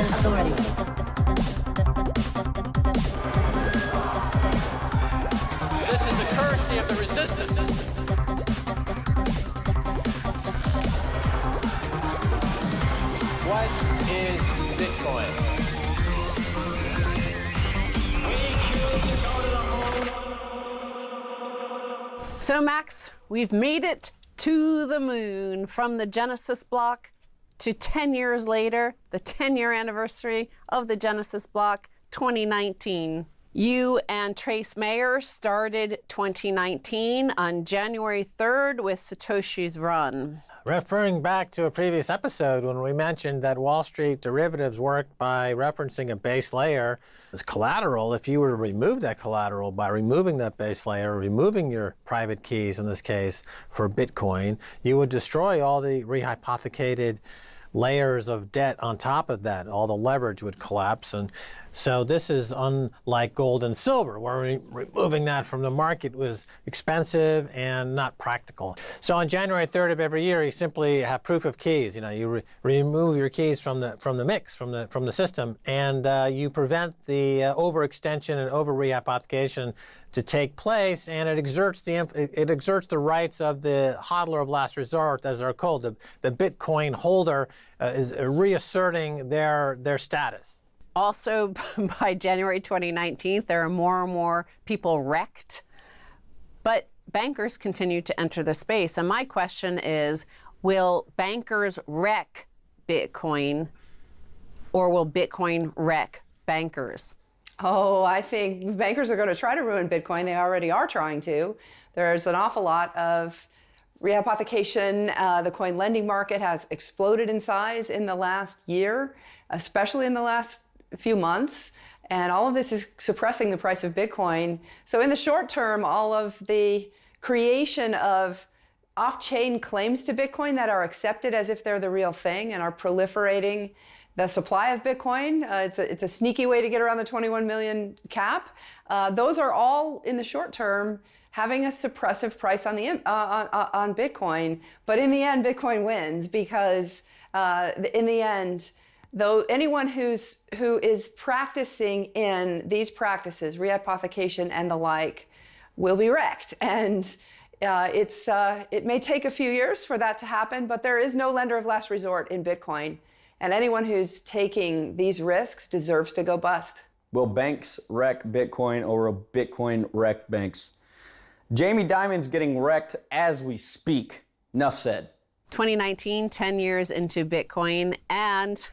This is the currency of the resistance. What is Bitcoin? So Max, we've made it to the moon from the Genesis block to 10 years later, the 10-year anniversary of the Genesis block, 2019. You and Trace Mayer started 2019 on January 3rd with Satoshi's Run. Referring back to a previous episode when we mentioned that Wall Street derivatives work by referencing a base layer as collateral, if you were to remove that collateral by removing that base layer, removing your private keys in this case for Bitcoin, you would destroy all the rehypothecated layers of debt on top of that. All the leverage would collapse. And so this is unlike gold and silver, where removing that from the market was expensive and not practical. So on January 3rd of every year, you simply have proof of keys. You know, you remove your keys from the mix, from the system, and you prevent the overextension and over rehypothecation to take place, and it exerts the rights of the hodler of last resort, as they're called. The Bitcoin holder is reasserting their status. Also, by January 2019, there are more and more people wrecked, but bankers continue to enter the space. And my question is, will bankers wreck Bitcoin, or will Bitcoin wreck bankers? Oh, I think bankers are going to try to ruin Bitcoin. They already are trying to. There's an awful lot of rehypothecation. The coin lending market has exploded in size in the last year, especially in the last few months. And all of this is suppressing the price of Bitcoin. So in the short term, all of the creation of off-chain claims to Bitcoin that are accepted as if they're the real thing and are proliferating the supply of Bitcoin. It's a sneaky way to get around the 21 million cap. Those are all, in the short term, having a suppressive price on Bitcoin. But in the end, Bitcoin wins because in the end, though anyone who is practicing in these practices, rehypothecation and the like, will be wrecked. And it may take a few years for that to happen, but there is no lender of last resort in Bitcoin. And anyone who's taking these risks deserves to go bust. Will banks wreck Bitcoin, or will Bitcoin wreck banks? Jamie Dimon's getting wrecked as we speak. Enough said. 2019, 10 years into Bitcoin, and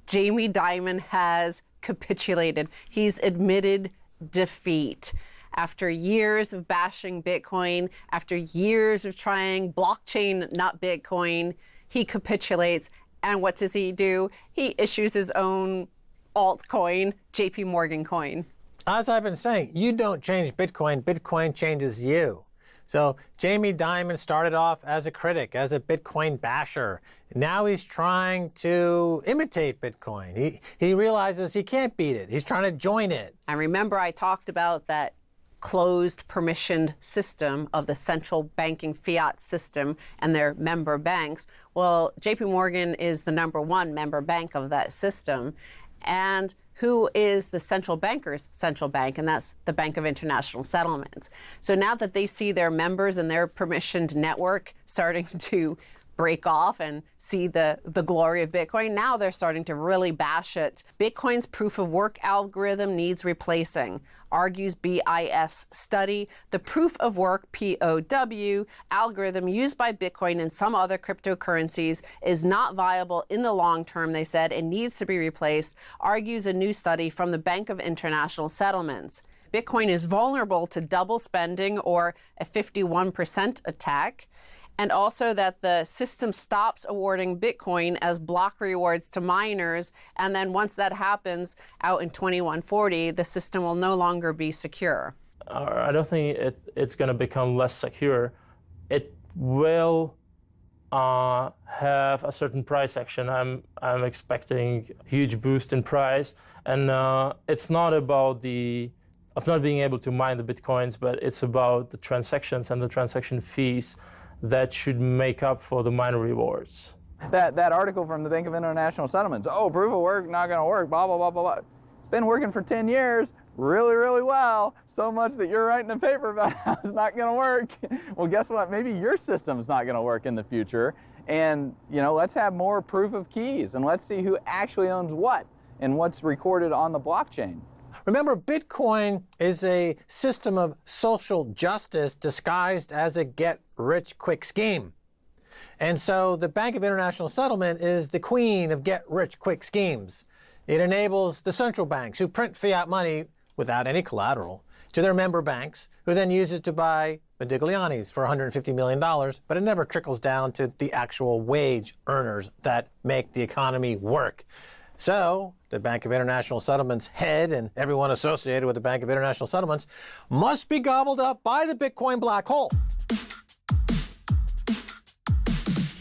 Jamie Dimon has capitulated. He's admitted defeat. After years of bashing Bitcoin, after years of trying blockchain, not Bitcoin, he capitulates. And what does he do? He issues his own altcoin, JPMorgan As I've been saying, you don't change Bitcoin, Bitcoin changes you. So Jamie Dimon started off as a critic, as a Bitcoin basher. Now he's trying to imitate Bitcoin. He realizes he can't beat it. He's trying to join it. And remember, I talked about that closed permissioned system of the central banking fiat system and their member banks. Well, JP Morgan is the #1 member bank of that system. And who is the central banker's central bank? And that's the Bank of International Settlements. So now that they see their members and their permissioned network starting to break off and see the glory of Bitcoin, now they're starting to really bash it. Bitcoin's proof of work algorithm needs replacing, argues BIS study. The proof of work, POW, algorithm used by Bitcoin and some other cryptocurrencies is not viable in the long term, they said, and needs to be replaced, argues a new study from the Bank of International Settlements. Bitcoin is vulnerable to double spending or a 51% attack, and also that the system stops awarding Bitcoin as block rewards to miners, and then once that happens out in 2140, the system will no longer be secure. I don't think it's going to become less secure. It will have a certain price action. I'm expecting a huge boost in price, and it's not about of not being able to mine the Bitcoins, but it's about the transactions and the transaction fees that should make up for the miner rewards. That article from the Bank of International Settlements, oh, proof of work, not going to work, blah, blah, blah, blah, blah. It's been working for 10 years, really, really well, so much that you're writing a paper about how it's not going to work. Well, guess what? Maybe your system's not going to work in the future. And, let's have more proof of keys, and let's see who actually owns what and what's recorded on the blockchain. Remember, Bitcoin is a system of social justice disguised as a get-rich-quick scheme. And so the Bank of International Settlement is the queen of get-rich-quick schemes. It enables the central banks who print fiat money without any collateral to their member banks, who then use it to buy Modiglianis for $150 million, but it never trickles down to the actual wage earners that make the economy work. So the Bank of International Settlements head and everyone associated with the Bank of International Settlements must be gobbled up by the Bitcoin black hole.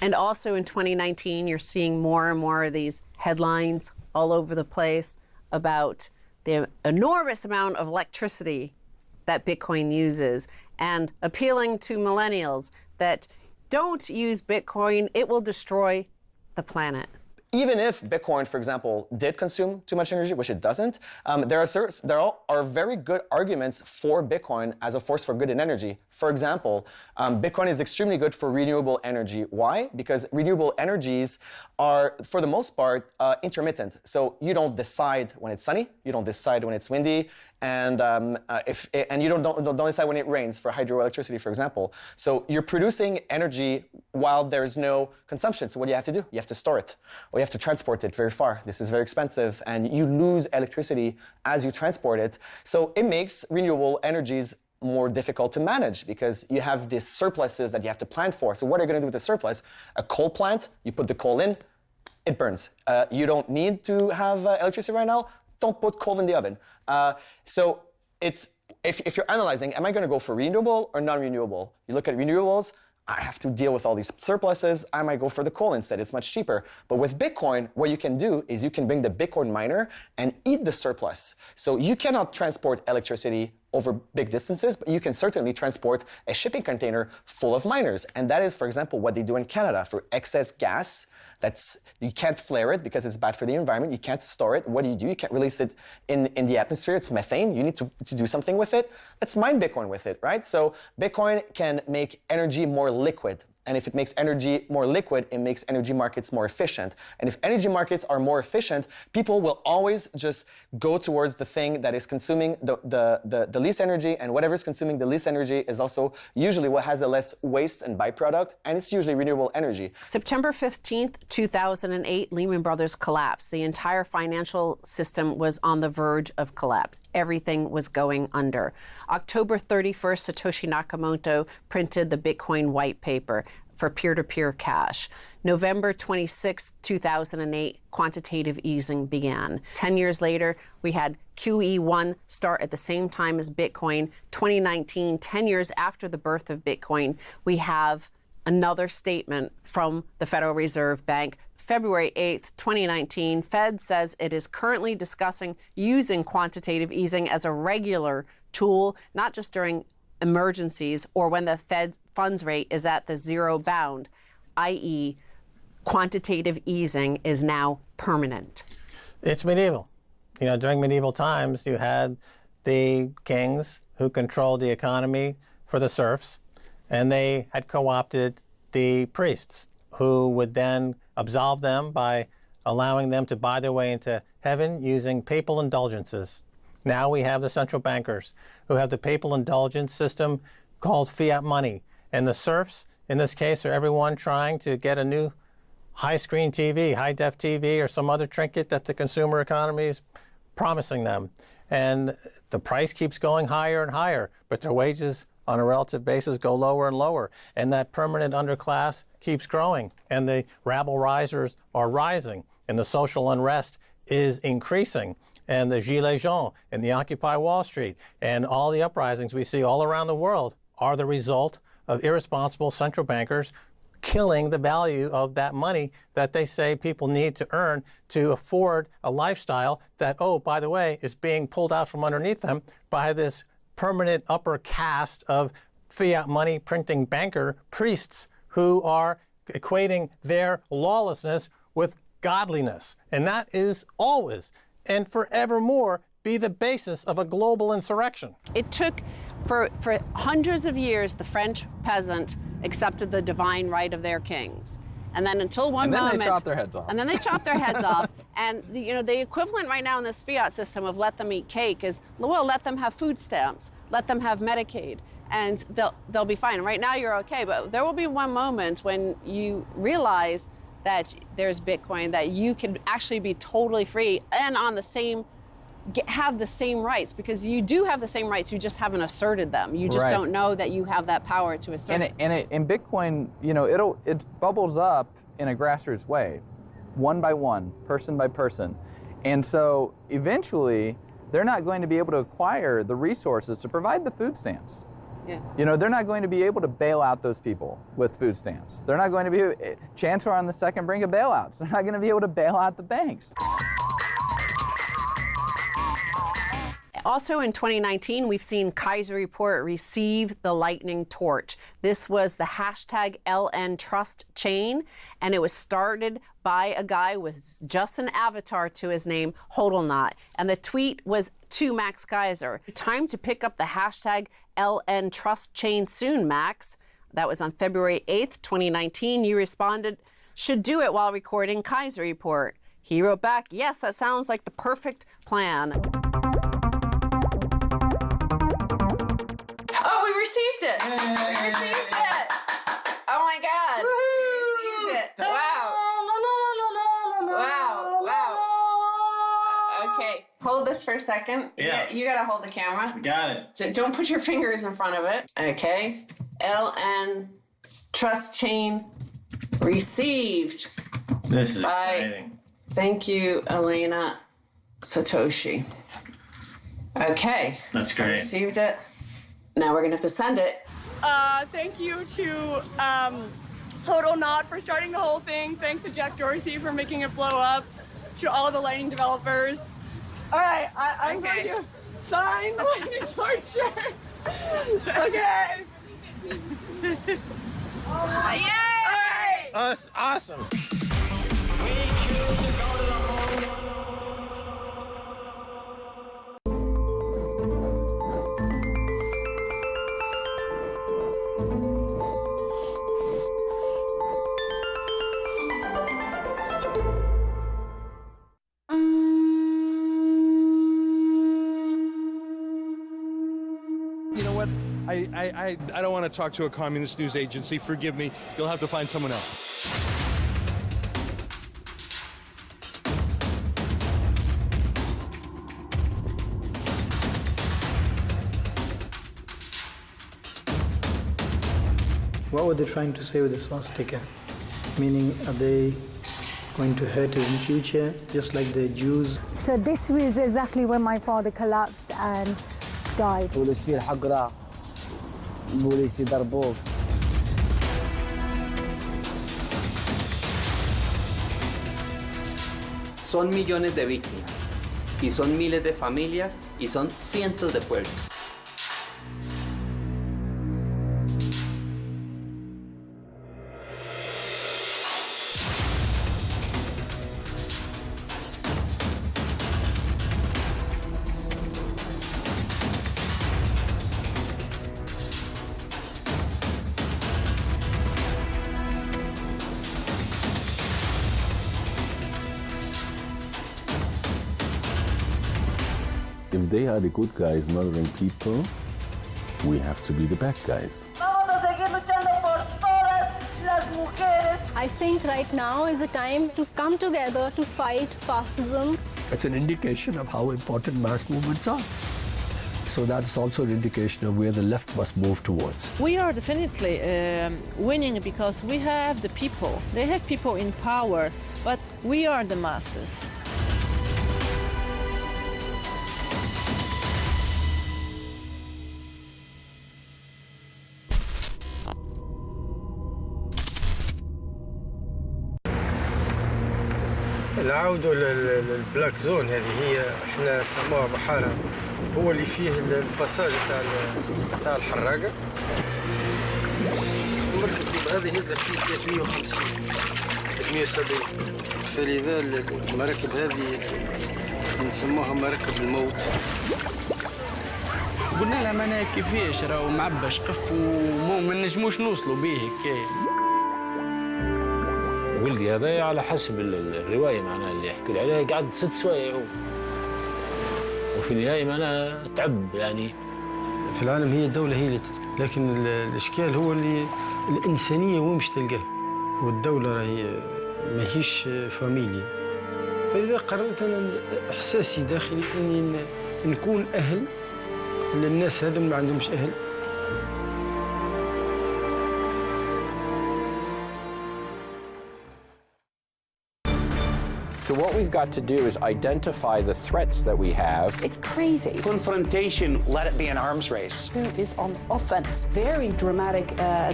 And also in 2019, you're seeing more and more of these headlines all over the place about the enormous amount of electricity that Bitcoin uses, and appealing to millennials that don't use Bitcoin, it will destroy the planet. Even if Bitcoin, for example, did consume too much energy, which it doesn't, there are very good arguments for Bitcoin as a force for good in energy. For example, Bitcoin is extremely good for renewable energy. Why? Because renewable energies are, for the most part, intermittent. So you don't decide when it's sunny, you don't decide when it's windy, and you don't decide when it rains for hydroelectricity, for example. So you're producing energy while there's no consumption. So what do you have to do? You have to store it, or you have to transport it very far. This is very expensive, and you lose electricity as you transport it. So it makes renewable energies more difficult to manage because you have these surpluses that you have to plan for. So what are you going to do with the surplus? A coal plant, you put the coal in, it burns. You don't need to have electricity right now, don't put coal in the oven. So it's if you're analyzing, am I going to go for renewable or non-renewable? You look at renewables, I have to deal with all these surpluses. I might go for the coal instead. It's much cheaper. But with Bitcoin, what you can do is you can bring the Bitcoin miner and eat the surplus. So you cannot transport electricity over big distances, but you can certainly transport a shipping container full of miners. And that is, for example, what they do in Canada for excess gas. You can't flare it because it's bad for the environment. You can't store it. What do? You can't release it in the atmosphere. It's methane. You need to do something with it. Let's mine Bitcoin with it, right? So Bitcoin can make energy more liquid. And if it makes energy more liquid, it makes energy markets more efficient. And if energy markets are more efficient, people will always just go towards the thing that is consuming the least energy, and whatever is consuming the least energy is also usually what has the less waste and byproduct, and it's usually renewable energy. September 15th, 2008, Lehman Brothers collapsed. The entire financial system was on the verge of collapse. Everything was going under. October 31st, Satoshi Nakamoto printed the Bitcoin white paper for peer-to-peer cash. November 26, 2008, quantitative easing began. 10 years later, we had QE1 start at the same time as Bitcoin. 2019, 10 years after the birth of Bitcoin, we have another statement from the Federal Reserve Bank. February 8th, 2019, Fed says it is currently discussing using quantitative easing as a regular tool, not just during emergencies or when the Fed funds rate is at the zero bound, i.e., quantitative easing is now permanent. It's medieval. During medieval times, you had the kings who controlled the economy for the serfs, and they had co-opted the priests who would then absolve them by allowing them to buy their way into heaven using papal indulgences. Now we have the central bankers who have the papal indulgence system called fiat money. And the serfs, in this case, are everyone trying to get a new high-screen TV, high-def TV, or some other trinket that the consumer economy is promising them. And the price keeps going higher and higher, but their wages on a relative basis go lower and lower. And that permanent underclass keeps growing. And the rabble-risers are rising. And the social unrest is increasing. And the Gilets jaunes and the Occupy Wall Street and all the uprisings we see all around the world are the result of irresponsible central bankers killing the value of that money that they say people need to earn to afford a lifestyle that, oh, by the way, is being pulled out from underneath them by this permanent upper caste of fiat money printing banker priests who are equating their lawlessness with godliness. And that is always and forevermore be the basis of a global insurrection. It took, for hundreds of years, the French peasant accepted the divine right of their kings. And then until one moment... And then they chopped their heads off. And then they chopped their heads off. And the equivalent right now in this fiat system of let them eat cake is, well, let them have food stamps, let them have Medicaid, and they'll be fine. Right now you're okay, but there will be one moment when you realize that there's Bitcoin, that you can actually be totally free and on the same, have the same rights, because you do have the same rights, you just haven't asserted them. You just don't know that you have that power to assert it. And Bitcoin, it bubbles up in a grassroots way, one by one, person by person. And so eventually, they're not going to be able to acquire the resources to provide the food stamps. Yeah. They're not going to be able to bail out those people with food stamps. They're not going to be, chance are on the second brink of bailouts. They're not going to be able to bail out the banks. Also in 2019, we've seen Kaiser Report receive the lightning torch. This was the hashtag #LNTrust chain, and it was started by a guy with just an avatar to his name, Hodlnaut. And the tweet was to Max Kaiser. Time to pick up the hashtag #LNTrust chain soon, Max. That was on February 8th, 2019. You responded, should do it while recording Kaiser Report. He wrote back, yes, that sounds like the perfect plan. Oh, we received it. We received it. Oh my God. We received it. Wow. Wow. Wow. Okay. Hold this for a second. Yeah. You gotta hold the camera. Got it. So don't put your fingers in front of it. Okay. LN Trust Chain received. This is by, exciting. Thank you, Elena Satoshi. Okay. That's I great. received it. Now we're gonna have to send it. Thank you to Hodlnaut for starting the whole thing. Thanks to Jack Dorsey for making it blow up. To all the Lightning developers. All right, I'm going to sign the Lightning torture. Okay. Yay! Awesome. You know what? I don't want to talk to a communist news agency. Forgive me. You'll have to find someone else. What were they trying to say with the swastika? Meaning, are they going to hurt us in future, just like the Jews? So this was exactly when my father collapsed and died. Son millones de víctimas, y son miles de familias, y son cientos de pueblos. If they are the good guys murdering people, we have to be the bad guys. I think right now is the time to come together to fight fascism. It's an indication of how important mass movements are. So that's also an indication of where the left must move towards. We are definitely winning because we have the people. They have people in power, but we are the masses. العودة للبلاك زون هذه هي احنا سموها بحارة، هو اللي فيه الباساج تاع الحراقة. المركب تبقى هذه نزلت في 350 370 فلذا المراكب هذه نسموها مراكب الموت. قلنا لها ما كيفاش راهو معبى شقف وما نجموش نوصلوا به هكايا. ولدي هذا على حسب الروايه معناها اللي يحكي لي عليها قعد 6 سوايع يعوم وفي النهايه معناها تعب يعني. في العالم هي الدوله هي اللي لكن الاشكال هو اللي الانسانيه وين مش تلقاه، والدوله راهي ماهيش فاميليا. فلذا قررت انا احساسي داخلي اني نكون اهل للناس هذم ما عندهمش اهل. So what we've got to do is identify the threats that we have. It's crazy. Confrontation. Let it be an arms race. Who is on offense? Very dramatic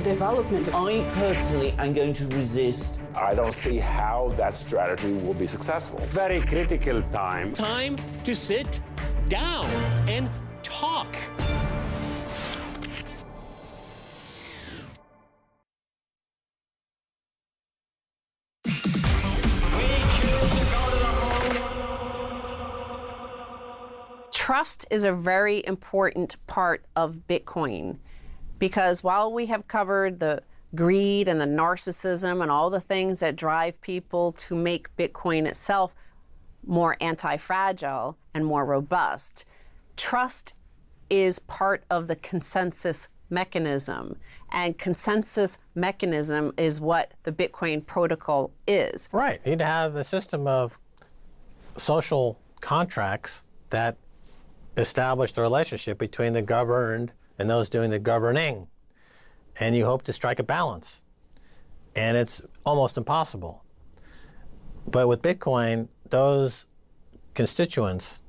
development. I personally am going to resist. I don't see how that strategy will be successful. Very critical time. Time to sit down and talk. Trust is a very important part of Bitcoin because while we have covered the greed and the narcissism and all the things that drive people to make Bitcoin itself more anti-fragile and more robust, trust is part of the consensus mechanism. And consensus mechanism is what the Bitcoin protocol is. Right. You'd have a system of social contracts that establish the relationship between the governed and those doing the governing. And you hope to strike a balance. And it's almost impossible. But with Bitcoin, those constituents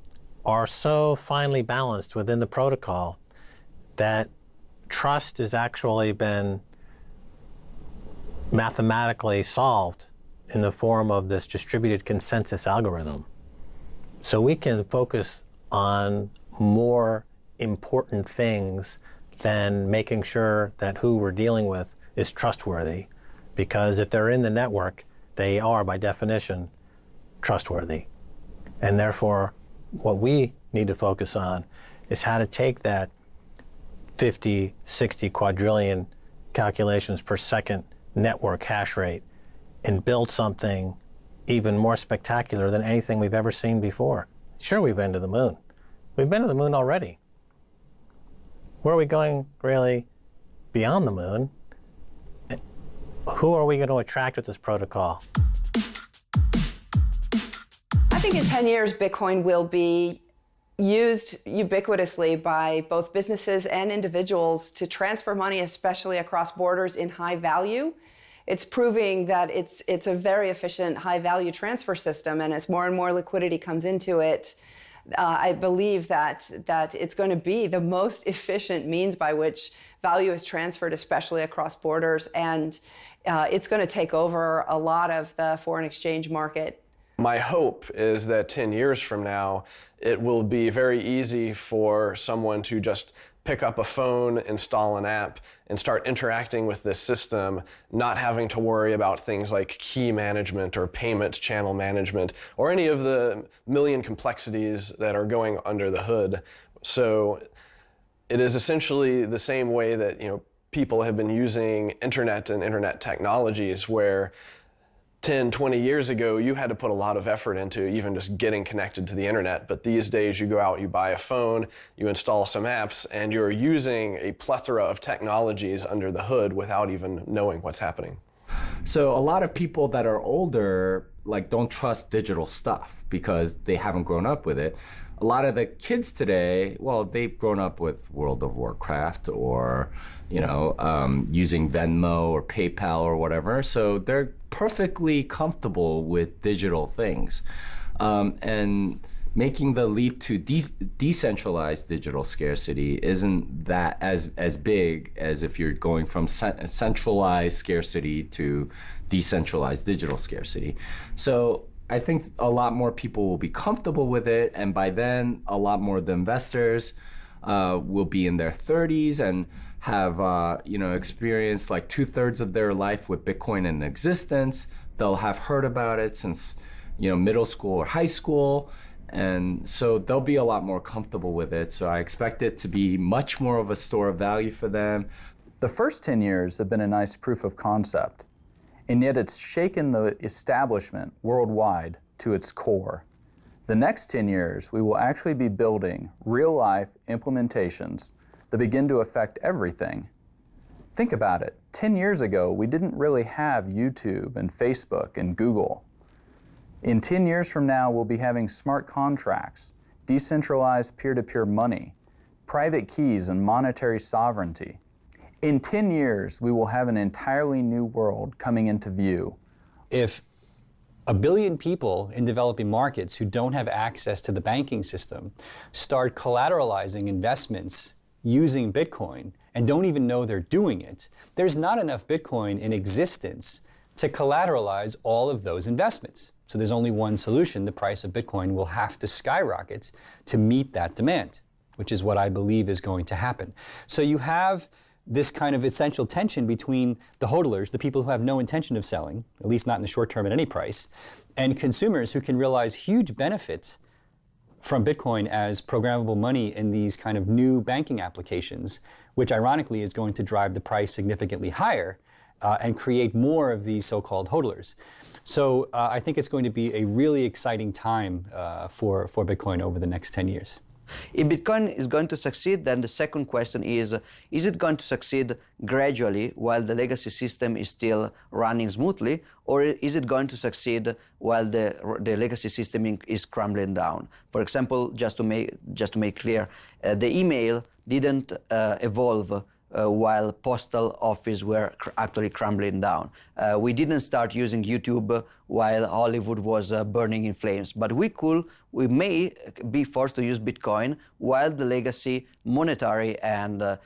are so finely balanced within the protocol that trust has actually been mathematically solved in the form of this distributed consensus algorithm. So we can focus on more important things than making sure that who we're dealing with is trustworthy. Because if they're in the network, they are by definition trustworthy. And therefore, what we need to focus on is how to take that 50, 60 quadrillion calculations per second network hash rate and build something even more spectacular than anything we've ever seen before. Sure, we've been to the moon. We've been to the moon already. Where are we going really beyond the moon? Who are we going to attract with this protocol? I think in 10 years, Bitcoin will be used ubiquitously by both businesses and individuals to transfer money, especially across borders in high value. It's proving that it's a very efficient high value transfer system, and as more and more liquidity comes into it, I believe that it's going to be the most efficient means by which value is transferred, especially across borders, and it's going to take over a lot of the foreign exchange market. My hope is that 10 years from now, it will be very easy for someone to just pick up a phone, install an app, and start interacting with this system, not having to worry about things like key management or payment channel management or any of the million complexities that are going under the hood. So it is essentially the same way that, people have been using internet and internet technologies where 10, 20 years ago, you had to put a lot of effort into even just getting connected to the internet. But these days, you go out, you buy a phone, you install some apps, and you're using a plethora of technologies under the hood without even knowing what's happening. So a lot of people that are older don't trust digital stuff because they haven't grown up with it. A lot of the kids today, well, they've grown up with World of Warcraft or using Venmo or PayPal or whatever. So they're perfectly comfortable with digital things. And making the leap to decentralized digital scarcity isn't that as big as if you're going from centralized scarcity to decentralized digital scarcity. So I think a lot more people will be comfortable with it, and by then a lot more of the investors will be in their 30s, and have experienced like 2/3 of their life with Bitcoin in existence. They'll have heard about it since middle school or high school, and so they'll be a lot more comfortable with it. So I expect it to be much more of a store of value for them. The first 10 years have been a nice proof of concept, and yet it's shaken the establishment worldwide to its core. The next 10 years, we will actually be building real-life implementations that begin to affect everything. Think about it. 10 years ago, we didn't really have YouTube and Facebook and Google. In 10 years from now, we'll be having smart contracts, decentralized peer-to-peer money, private keys and monetary sovereignty. In 10 years, we will have an entirely new world coming into view. If a billion people in developing markets who don't have access to the banking system start collateralizing investments using Bitcoin and don't even know they're doing it, there's not enough Bitcoin in existence to collateralize all of those investments. So there's only one solution. The price of Bitcoin will have to skyrocket to meet that demand, which is what I believe is going to happen. So you have this kind of essential tension between the hodlers, the people who have no intention of selling, at least not in the short term at any price, and consumers who can realize huge benefits from Bitcoin as programmable money in these kind of new banking applications, which ironically is going to drive the price significantly higher and create more of these so-called hodlers. So I think it's going to be a really exciting time for Bitcoin over the next 10 years. If Bitcoin is going to succeed, then the second question is it going to succeed gradually while the legacy system is still running smoothly, or is it going to succeed while the legacy system is crumbling down? For example, just to make clear, the email didn't evolve while postal office were actually crumbling down. We didn't start using YouTube while Hollywood was burning in flames, but we may be forced to use Bitcoin while the legacy monetary and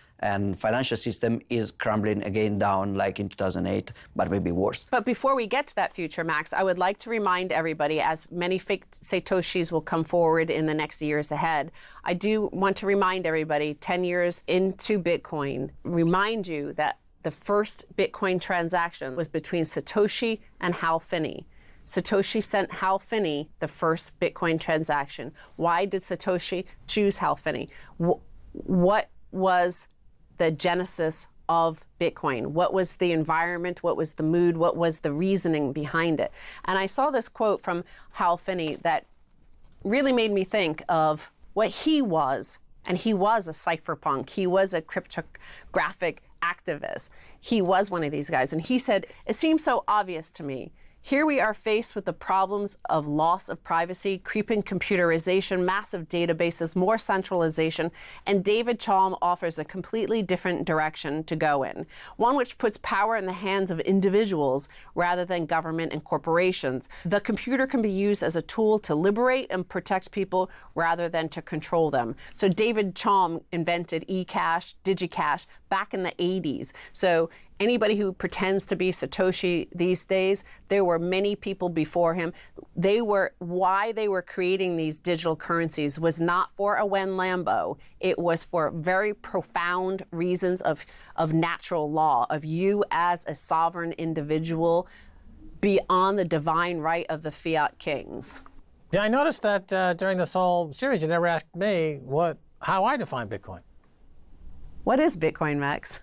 financial system is crumbling again down, like in 2008, but maybe worse. But before we get to that future, Max, I would like to remind everybody, as many fake Satoshis will come forward in the next years ahead, I do want to remind everybody, 10 years into Bitcoin, remind you that the first Bitcoin transaction was between Satoshi and Hal Finney. Satoshi sent Hal Finney the first Bitcoin transaction. Why did Satoshi choose Hal Finney? What was the genesis of Bitcoin? What was the environment? What was the mood? What was the reasoning behind it? And I saw this quote from Hal Finney that really made me think of what he was. And he was a cypherpunk. He was a cryptographic activist. He was one of these guys. And he said, it seems so obvious to me. Here we are faced with the problems of loss of privacy, creeping computerization, massive databases, more centralization, and David Chaum offers a completely different direction to go in, one which puts power in the hands of individuals rather than government and corporations. The computer can be used as a tool to liberate and protect people rather than to control them. So David Chaum invented eCash, DigiCash back in the 80s. So anybody who pretends to be Satoshi these days, there were many people before him. Why they were creating these digital currencies was not for a Wen Lambo. It was for very profound reasons of natural law, of you as a sovereign individual beyond the divine right of the fiat kings. Yeah, I noticed that during this whole series, you never asked me how I define Bitcoin. What is Bitcoin, Max?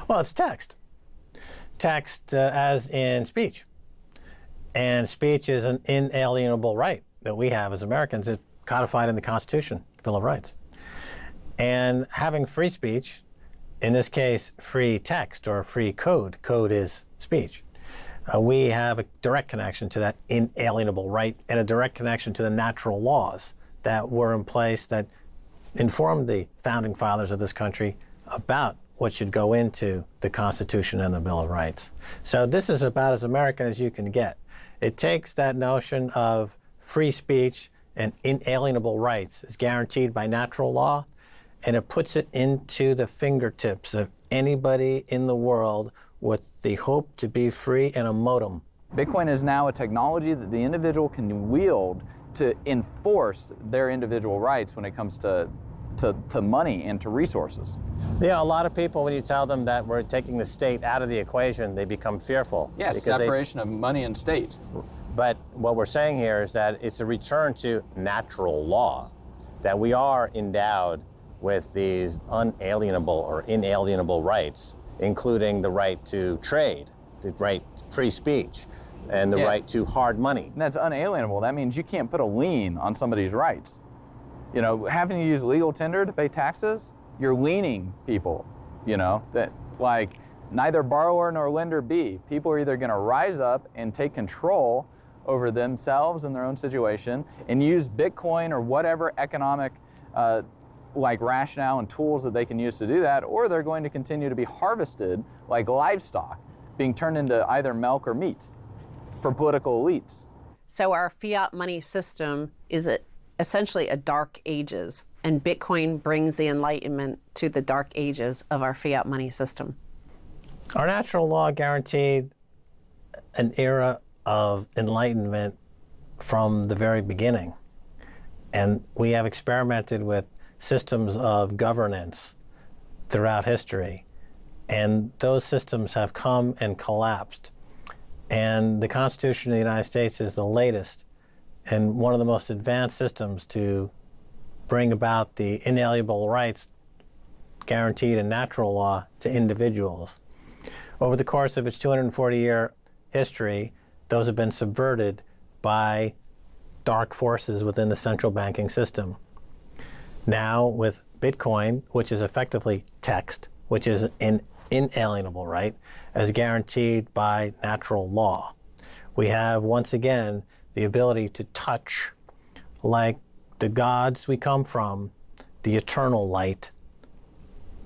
Well, it's text. Text as in speech. And speech is an inalienable right that we have as Americans. It's codified in the Constitution, Bill of Rights. And having free speech, in this case, free text or free code is speech. We have a direct connection to that inalienable right and a direct connection to the natural laws that were in place that informed the founding fathers of this country about what should go into the Constitution and the Bill of Rights. So this is about as American as you can get. It takes that notion of free speech and inalienable rights as guaranteed by natural law, and it puts it into the fingertips of anybody in the world with the hope to be free and a modem. Bitcoin is now a technology that the individual can wield to enforce their individual rights when it comes to to money and to resources. Yeah, a lot of people, when you tell them that we're taking the state out of the equation, they become fearful. Yeah, separation of money and state. But what we're saying here is that it's a return to natural law, that we are endowed with these unalienable or inalienable rights, including the right to trade, the right to free speech, and the right to hard money. And that's unalienable. That means you can't put a lien on somebody's rights. You know, having to use legal tender to pay taxes, you're liening people, you know, that like neither borrower nor lender be. People are either going to rise up and take control over themselves and their own situation and use Bitcoin or whatever economic like rationale and tools that they can use to do that, or they're going to continue to be harvested like livestock, being turned into either milk or meat for political elites. So our fiat money system is essentially a dark ages, and Bitcoin brings the enlightenment to the dark ages of our fiat money system. Our natural law guaranteed an era of enlightenment from the very beginning. And we have experimented with systems of governance throughout history. And those systems have come and collapsed. And the Constitution of the United States is the latest and one of the most advanced systems to bring about the inalienable rights guaranteed in natural law to individuals. Over the course of its 240-year history, those have been subverted by dark forces within the central banking system. Now with Bitcoin, which is effectively text, which is an inalienable right, as guaranteed by natural law, we have once again the ability to touch, like the gods we come from, the eternal light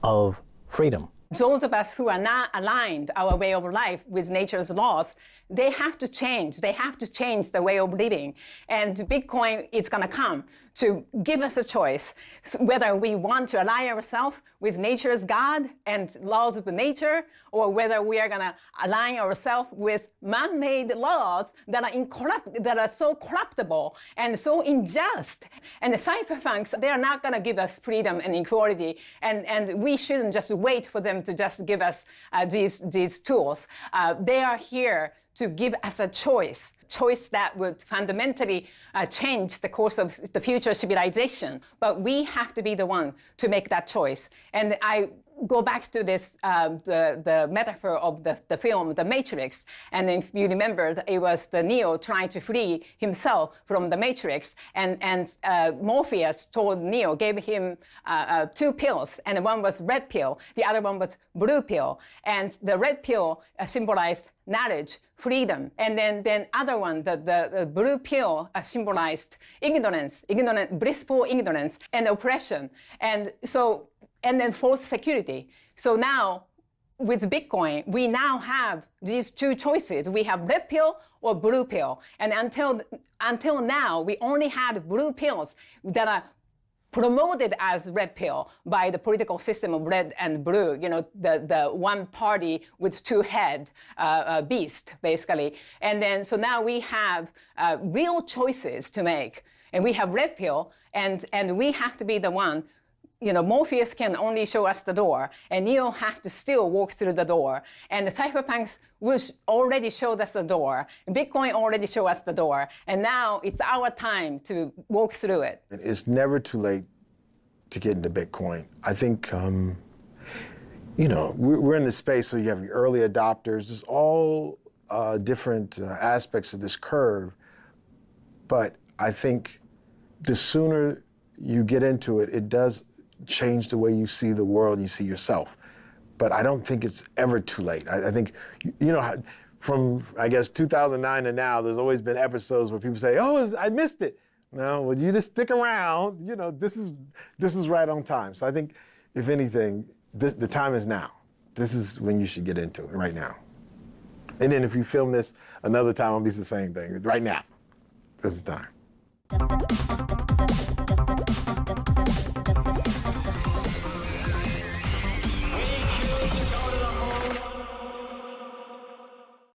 of freedom. Those of us who are not aligned our way of life with nature's laws, they have to change. They have to change the way of living. And Bitcoin is going to come to give us a choice, whether we want to align ourselves with nature's God and laws of nature, or whether we are going to align ourselves with man-made laws that are so corruptible and so unjust. And the cypherpunks, they are not going to give us freedom and equality, and we shouldn't just wait for them to just give us these tools. They are here to give us a choice that would fundamentally change the course of the future civilization. But we have to be the one to make that choice. And I go back to this, the metaphor of the film, The Matrix. And if you remember, it was the Neo trying to free himself from the Matrix. And Morpheus told Neo, gave him 2 pills. And one was red pill, the other one was blue pill. And the red pill symbolized knowledge, freedom. And then other one, the blue pill symbolized ignorance, blissful ignorance and oppression. And then false security. So now with Bitcoin, we now have these 2 choices. We have red pill or blue pill. And until now, we only had blue pills that are promoted as red pill by the political system of red and blue, you know, the one party with 2 head beast, basically. And then, so now we have real choices to make. And we have red pill, and we have to be the one. You know, Morpheus can only show us the door, and Neo have to still walk through the door. And the cypherpunks already showed us the door. Bitcoin already showed us the door. And now it's our time to walk through it. It's never too late to get into Bitcoin. I think, you know, we're in the space, so you have your early adopters. There's all different aspects of this curve. But I think the sooner you get into it, it does change the way you see the world and you see yourself. But I don't think it's ever too late. I think, you know, from, I guess, 2009 to now, there's always been episodes where people say, oh, I missed it. No, well, you just stick around. You know, this is right on time. So I think, if anything, the time is now. This is when you should get into it, right now. And then if you film this another time, it'll be the same thing. Right now, this is the time.